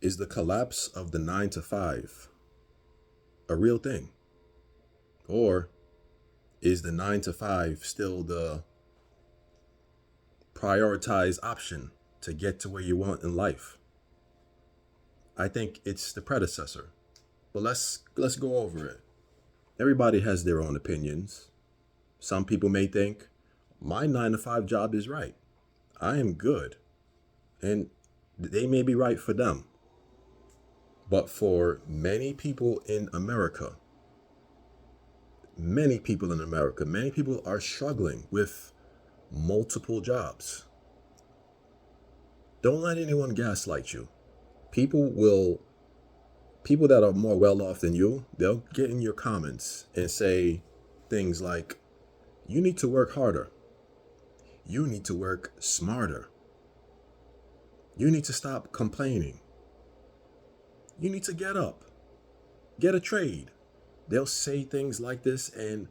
Is the collapse of the 9 to 5 a real thing? Or is the 9 to 5 still the prioritized option to get to where you want in life? I think it's the predecessor. But let's go over it. Everybody has their own opinions. Some people may think my 9 to 5 job is right. I am good. And they may be right for them. But for many people in America, many people are struggling with multiple jobs. Don't let anyone gaslight you. People that are more well off than you, they'll get in your comments and say things like, you need to work harder. You need to work smarter. You need to stop complaining. You need to get up, get a trade. They'll say things like this, and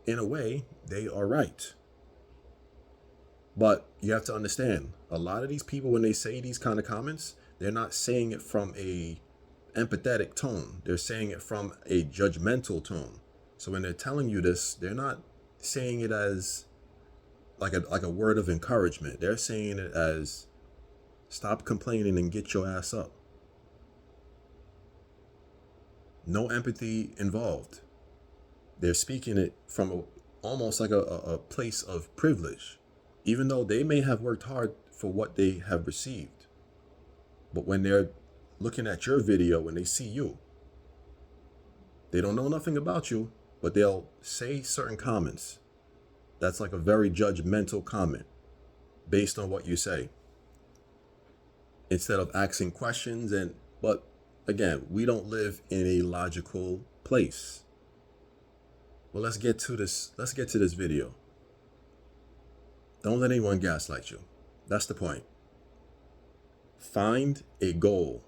in a way, they are right. But you have to understand, a lot of these people, when they say these kind of comments, they're not saying it from a empathetic tone. They're saying it from a judgmental tone. So when they're telling you this, they're not saying it as like a word of encouragement. They're saying it as, stop complaining and get your ass up. No empathy involved. They're speaking it from almost like a place of privilege, even though they may have worked hard for what they have received. But when they're looking at your video, when they see you, they don't know nothing about you, but they'll say certain comments. That's like a very judgmental comment based on what you say, instead of asking questions. But again, we don't live in a logical place. Well, let's get to this video. Don't let anyone gaslight you. That's the point. Find a goal,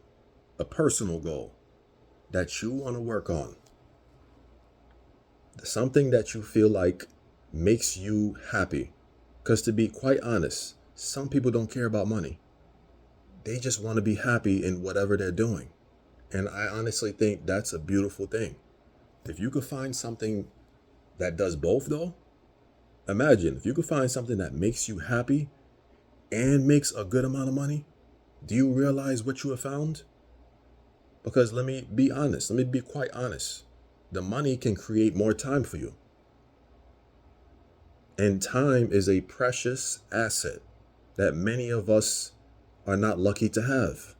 a personal goal that you want to work on. Something that you feel like makes you happy. Because to be quite honest, some people don't care about money. They just want to be happy in whatever they're doing. And I honestly think that's a beautiful thing. If you could find something that does both, though, imagine if you could find something that makes you happy and makes a good amount of money. Do you realize what you have found? Because let me be honest. Let me be quite honest. The money can create more time for you. And time is a precious asset that many of us are not lucky to have.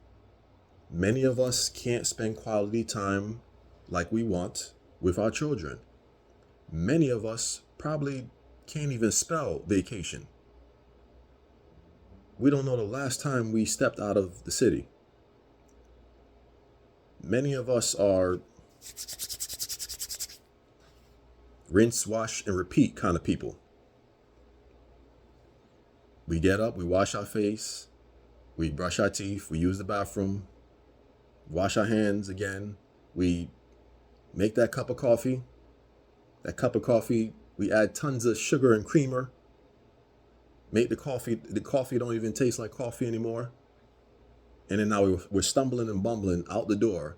Many of us can't spend quality time like we want with our children. Many of us probably can't even spell vacation. We don't know the last time we stepped out of the city. Many of us are rinse, wash, and repeat kind of people. We get up, we wash our face, we brush our teeth, we use the bathroom, wash our hands again, we make that cup of coffee. That cup of coffee, we add tons of sugar and creamer. Make the coffee don't even taste like coffee anymore. And then now we're stumbling and bumbling out the door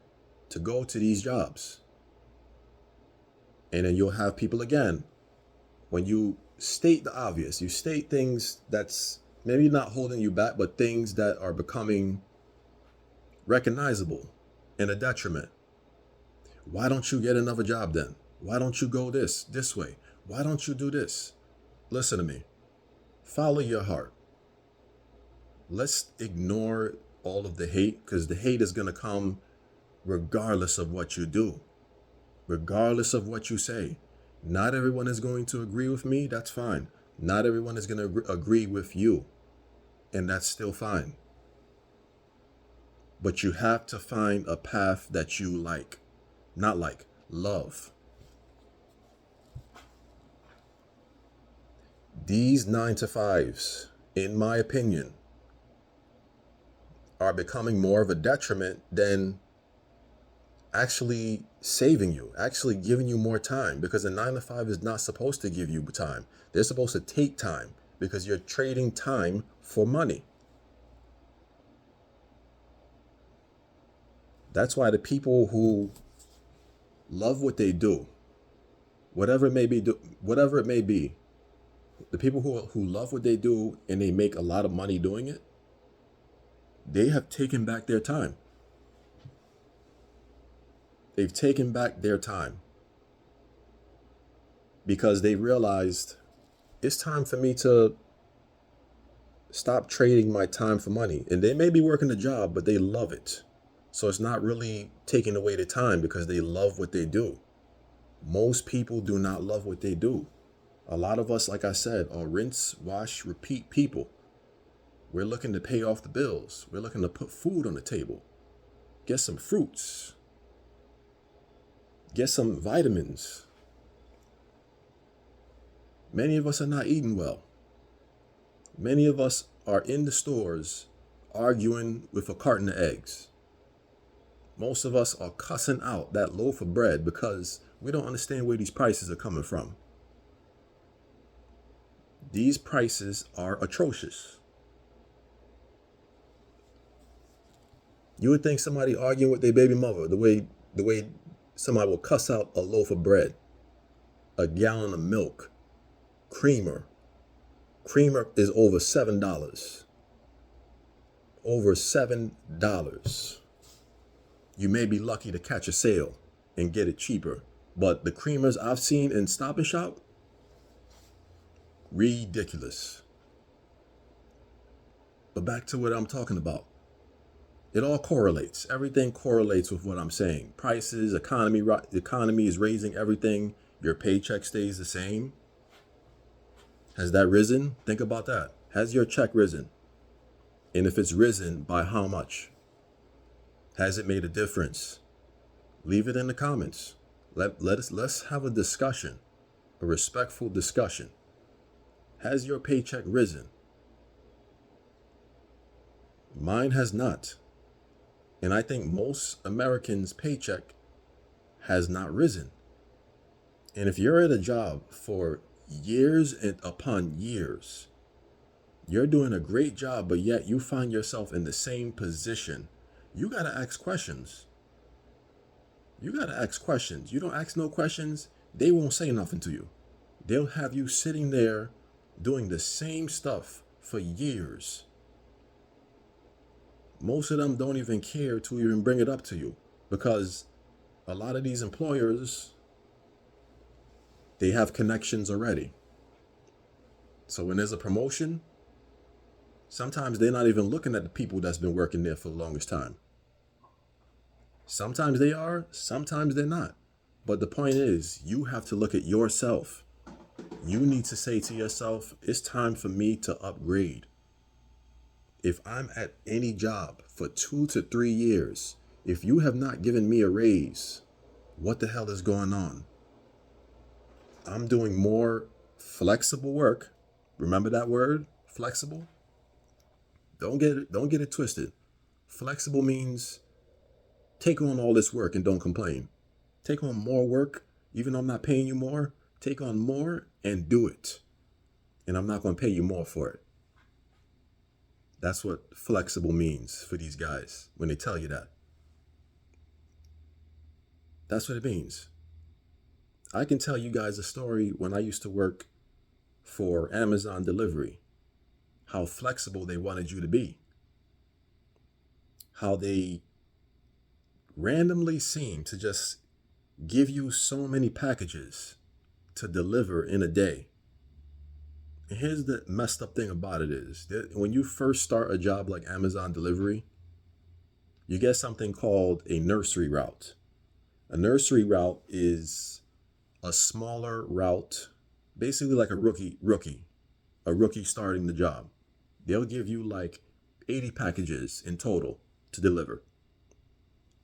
to go to these jobs. And then you'll have people again, when you state the obvious, you state things that's maybe not holding you back, but things that are becoming recognizable and a detriment. Why don't you get another job then? Why don't you go this way? Why don't you do this? Listen to me. Follow your heart. Let's ignore all of the hate, because the hate is going to come regardless of what you do, regardless of what you say. Not everyone is going to agree with me. That's fine. Not everyone is going to agree with you. And that's still fine. But you have to find a path that you like. Not like, love. These 9 to 5s, in my opinion, are becoming more of a detriment than actually saving you, actually giving you more time, because a 9 to 5 is not supposed to give you time. They're supposed to take time, because you're trading time for money. That's why the people who love what they do, whatever it may be, whatever it may be, the people who love what they do and they make a lot of money doing it, they have taken back their time. They've taken back their time because they realized it's time for me to stop trading my time for money. And they may be working a job, but they love it. So it's not really taking away the time because they love what they do. Most people do not love what they do. A lot of us, like I said, are rinse, wash, repeat people. We're looking to pay off the bills. We're looking to put food on the table. Get some fruits. Get some vitamins. Many of us are not eating well. Many of us are in the stores arguing with a carton of eggs. Most of us are cussing out that loaf of bread because we don't understand where these prices are coming from. These prices are atrocious. You would think somebody arguing with their baby mother, the way somebody will cuss out a loaf of bread, a gallon of milk, creamer. Creamer is over $7. Over $7. You may be lucky to catch a sale and get it cheaper. But the creamers I've seen in Stop and Shop, ridiculous. But back to what I'm talking about. It all correlates. Everything correlates with what I'm saying. Prices, the economy is raising everything. Your paycheck stays the same. Has that risen? Think about that. Has your check risen? And if it's risen, by how much? Has it made a difference? Leave it in the comments. Let's have a discussion, a respectful discussion. Has your paycheck risen? Mine has not. And I think most Americans' paycheck has not risen. And if you're at a job for years and upon years, you're doing a great job, but yet you find yourself in the same position, you got to ask questions. You got to ask questions. You don't ask no questions, they won't say nothing to you. They'll have you sitting there doing the same stuff for years. Most of them don't even care to even bring it up to you because a lot of these employers, they have connections already. So when there's a promotion, sometimes they're not even looking at the people that's been working there for the longest time. Sometimes they are, sometimes they're not. But the point is, you have to look at yourself. You need to say to yourself, it's time for me to upgrade. If I'm at any job for 2 to 3 years, if you have not given me a raise, what the hell is going on? I'm doing more flexible work. Remember that word, flexible? Don't get it twisted. Flexible means take on all this work and don't complain. Take on more work, even though I'm not paying you more. Take on more and do it. And I'm not going to pay you more for it. That's what flexible means for these guys when they tell you that. That's what it means. I can tell you guys a story when I used to work for Amazon delivery, how flexible they wanted you to be. How they randomly seem to just give you so many packages to deliver in a day. And here's the messed up thing about it is that when you first start a job like Amazon delivery, you get something called a nursery route. A nursery route is a smaller route, basically like a rookie starting the job. They'll give you like 80 packages in total to deliver.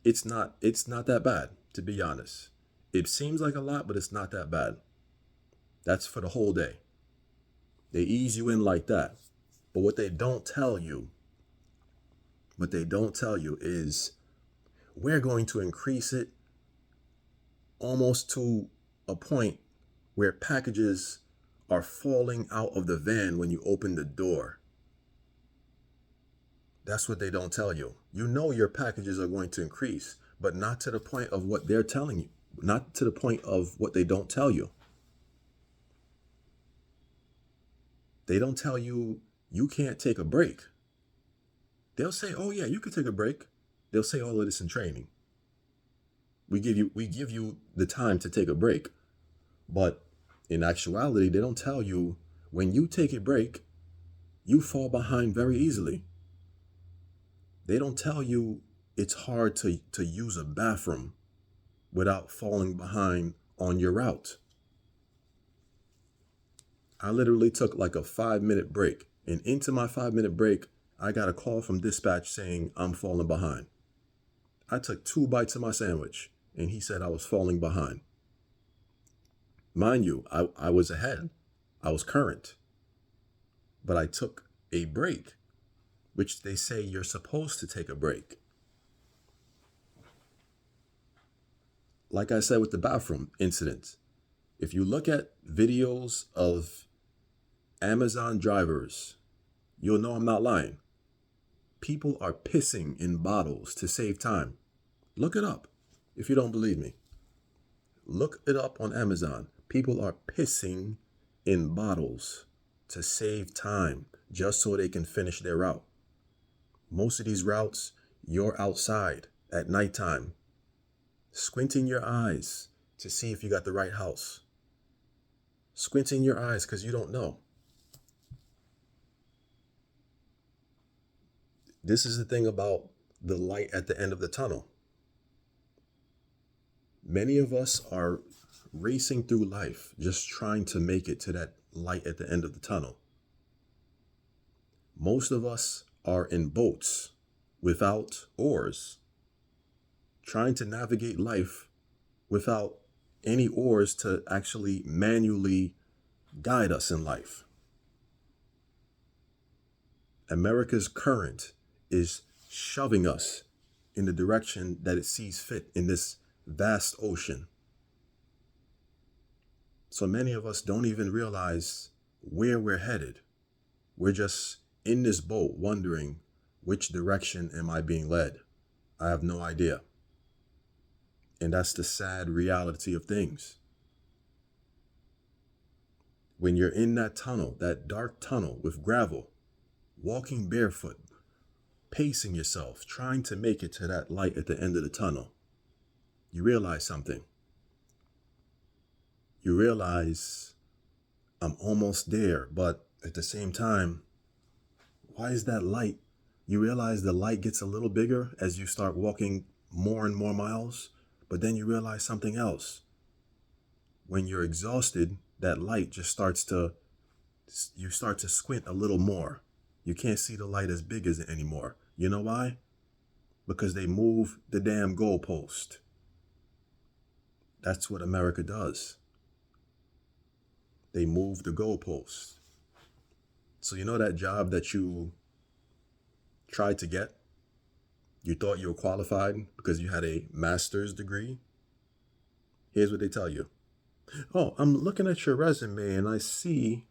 It's not that bad, to be honest. It seems like a lot, but it's not that bad. That's for the whole day. They ease you in like that. But what they don't tell you is we're going to increase it almost to a point where packages are falling out of the van when you open the door. That's what they don't tell you. You know your packages are going to increase, but not to the point of what they're telling you, not to the point of what they don't tell you. They don't tell you you can't take a break. They'll say, "Oh yeah, you can take a break." They'll say all of this in training. We give you the time to take a break. But in actuality, they don't tell you when you take a break, you fall behind very easily. They don't tell you it's hard to use a bathroom without falling behind on your route. I literally took like a 5-minute break. And into my 5-minute break, I got a call from dispatch saying I'm falling behind. I took 2 bites of my sandwich and he said I was falling behind. Mind you, I was ahead. I was current. But I took a break, which they say you're supposed to take a break. Like I said with the bathroom incident, if you look at videos of Amazon drivers, you'll know I'm not lying. People are pissing in bottles to save time. Look it up if you don't believe me. Look it up on Amazon. People are pissing in bottles to save time just so they can finish their route. Most of these routes, you're outside at nighttime, squinting your eyes to see if you got the right house. Squinting your eyes because you don't know. This is the thing about the light at the end of the tunnel. Many of us are racing through life just trying to make it to that light at the end of the tunnel. Most of us are in boats without oars, trying to navigate life without any oars to actually manually guide us in life. America's current is shoving us in the direction that it sees fit in this vast ocean. So many of us don't even realize where we're headed. We're just in this boat wondering, which direction am I being led? I have no idea. And that's the sad reality of things. When you're in that tunnel, that dark tunnel with gravel, walking barefoot, pacing yourself, trying to make it to that light at the end of the tunnel, you realize something. You realize I'm almost there, but at the same time, why is that light? You realize the light gets a little bigger as you start walking more and more miles, but then you realize something else. When you're exhausted, that light just you start to squint a little more. You can't see the light as big as it anymore. You know why? Because they move the damn goalpost. That's what America does. They move the goalpost. So you know that job that you tried to get? You thought you were qualified because you had a master's degree? Here's what they tell you. Oh, I'm looking at your resume and I see,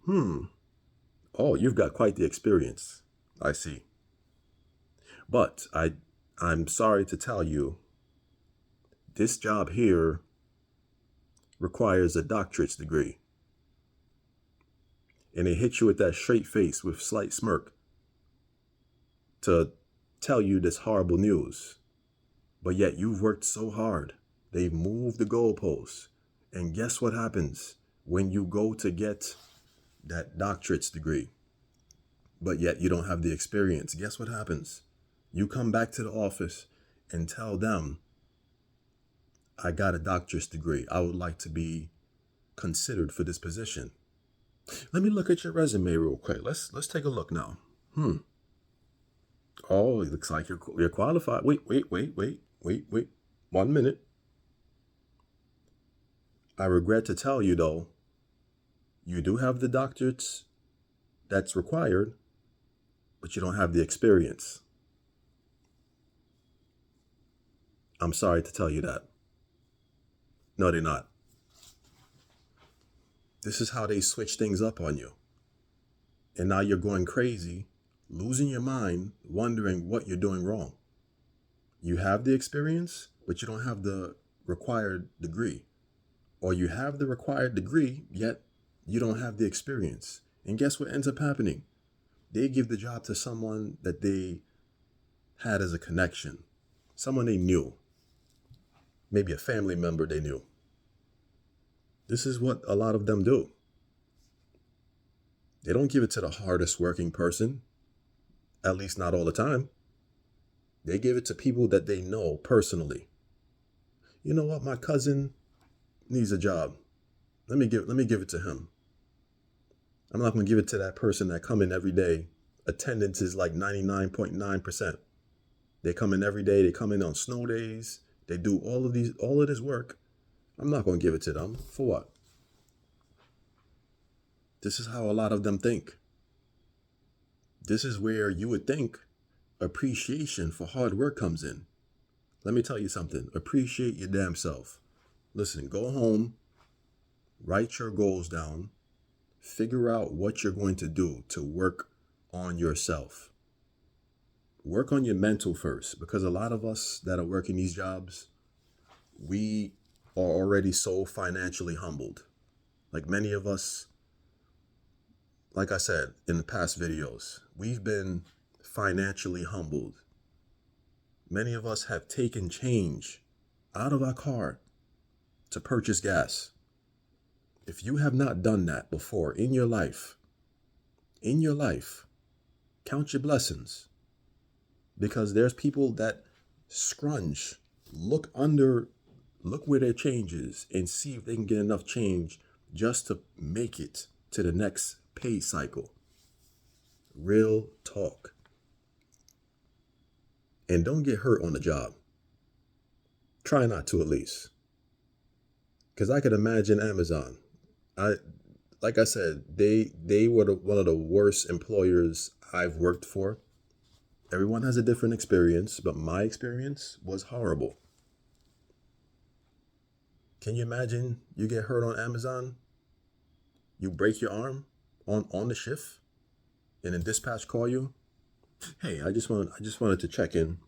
oh, you've got quite the experience. I see. But I'm sorry to tell you, this job here requires a doctorate's degree. And they hit you with that straight face with slight smirk to tell you this horrible news. But yet you've worked so hard. They've moved the goalposts. And guess what happens when you go to get that doctorate's degree, but yet you don't have the experience? Guess what happens? You come back to the office and tell them, I got a doctorate's degree. I would like to be considered for this position. Let me look at your resume real quick. Let's take a look now. Oh, it looks like you're qualified. Wait. 1 minute. I regret to tell you though, you do have the doctorates that's required, but you don't have the experience. I'm sorry to tell you that. No, they're not. This is how they switch things up on you. And now you're going crazy losing your mind, wondering what you're doing wrong. You have the experience, but you don't have the required degree. Or you have the required degree, yet you don't have the experience. And guess what ends up happening? They give the job to someone that they had as a connection, someone they knew, maybe a family member they knew. This is what a lot of them do. They don't give it to the hardest working person, at least not all the time. They give it to people that they know personally. You know what? My cousin needs a job. Let me give it to him. I'm not going to give it to that person that come in every day. Attendance is like 99.9%. They come in every day. They come in on snow days. They do all of this work. I'm not going to give it to them. For what? This is how a lot of them think. This is where you would think appreciation for hard work comes in. Let me tell you something. Appreciate your damn self. Listen, go home, write your goals down, figure out what you're going to do to work on yourself. Work on your mental first, because a lot of us that are working these jobs, we are already so financially humbled. Like many of us, like I said in the past videos, we've been financially humbled. Many of us have taken change out of our car to purchase gas. If you have not done that before in your life, count your blessings. Because there's people that scrunge, look where their change is, and see if they can get enough change just to make it to the next pay cycle. Real talk. And don't get hurt on the job. Try not to, at least. Because I could imagine Amazon. Like I said, they were one of the worst employers I've worked for. Everyone has a different experience, but my experience was horrible. Can you imagine you get hurt on Amazon? You break your arm on the shift, and then dispatch call you. Hey, I just wanted to check in.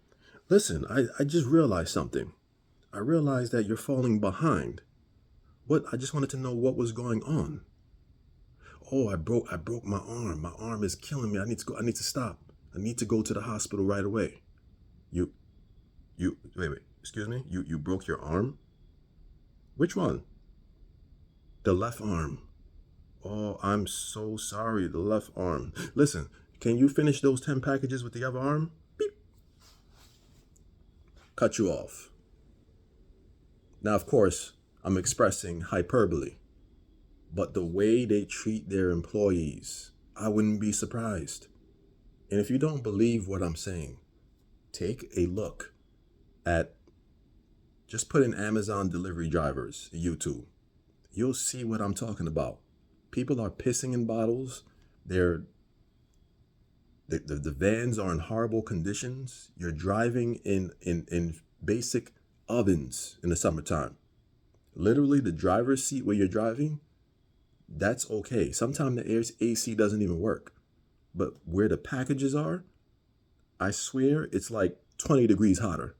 Listen, I just realized something. I realized that you're falling behind. What? I just wanted to know what was going on. Oh, I broke my arm. My arm is killing me. I need to stop. I need to go to the hospital right away. You wait, excuse me? You broke your arm? Which one? The left arm. Oh, I'm so sorry, the left arm. Listen, can you finish those 10 packages with the other arm? Beep. Cut you off. Now, of course, I'm expressing hyperbole, but the way they treat their employees, I wouldn't be surprised. And if you don't believe what I'm saying, take a look at, just put in Amazon delivery drivers, YouTube. You'll see what I'm talking about. People are pissing in bottles. The vans are in horrible conditions. You're driving in basic ovens in the summertime. Literally, the driver's seat where you're driving, that's okay. Sometimes the AC doesn't even work. But where the packages are, I swear it's like 20 degrees hotter.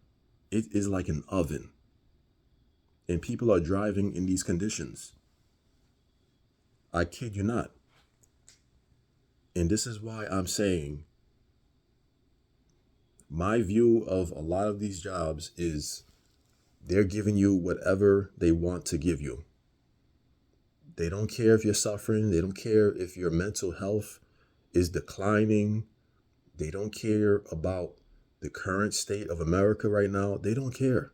It is like an oven. And people are driving in these conditions. I kid you not. And this is why I'm saying my view of a lot of these jobs is they're giving you whatever they want to give you. They don't care if you're suffering. They don't care if your mental health is declining. They don't care about the current state of America right now. They don't care.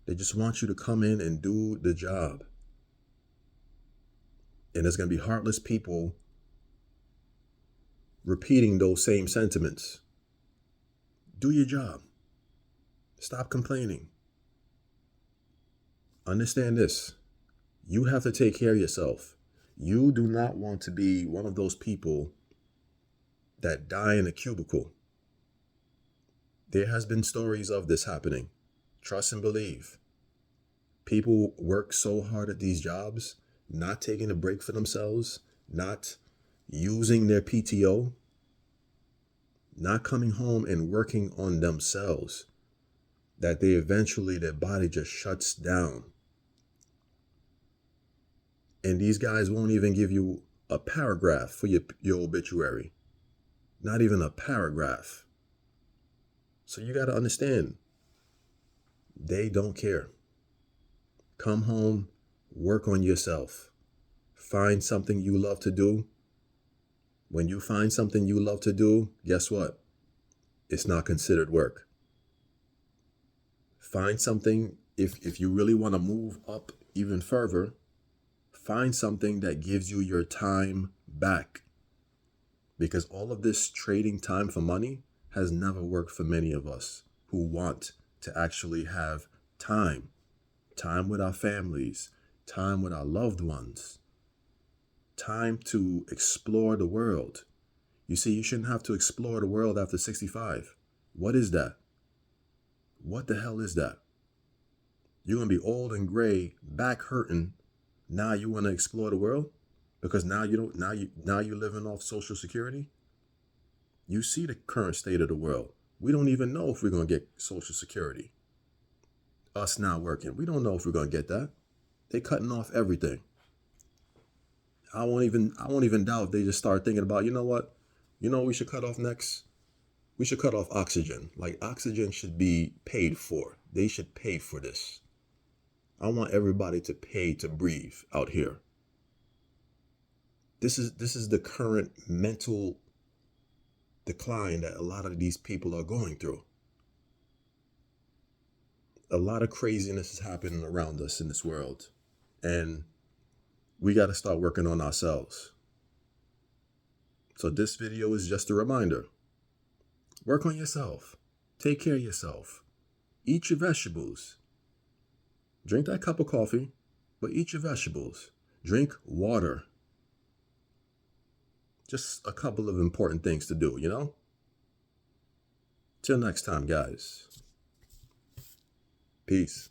They just want you to come in and do the job. And there's going to be heartless people repeating those same sentiments. Do your job. Stop complaining. Understand this. You have to take care of yourself. You do not want to be one of those people that die in a cubicle. There has been stories of this happening. Trust and believe. People work so hard at these jobs, not taking a break for themselves, not using their PTO. not coming home and working on themselves, that they eventually, their body just shuts down. And these guys won't even give you a paragraph for your obituary. Not even a paragraph. So you got to understand, they don't care. Come home, work on yourself. Find something you love to do. When you find something you love to do, guess what? It's not considered work. Find something, if you really want to move up even further, find something that gives you your time back. Because all of this trading time for money has never worked for many of us who want to actually have time with our families, time with our loved ones, time to explore the world. You see, you shouldn't have to explore the world after 65. What is that? What the hell is that? You're going to be old and gray, back hurting. Now you want to explore the world? Because now you're living off Social Security? You see the current state of the world. We don't even know if we're going to get Social Security. Us not working. We don't know if we're going to get that. They're cutting off everything. I won't even doubt if they just start thinking about, you know what? You know what we should cut off next? We should cut off oxygen. Like, oxygen should be paid for. They should pay for this. I want everybody to pay to breathe out here. This is the current mental decline that a lot of these people are going through. A lot of craziness is happening around us in this world. And we got to start working on ourselves. So this video is just a reminder. Work on yourself. Take care of yourself. Eat your vegetables. Drink that cup of coffee, but eat your vegetables. Drink water. Just a couple of important things to do, you know? Till next time, guys. Peace.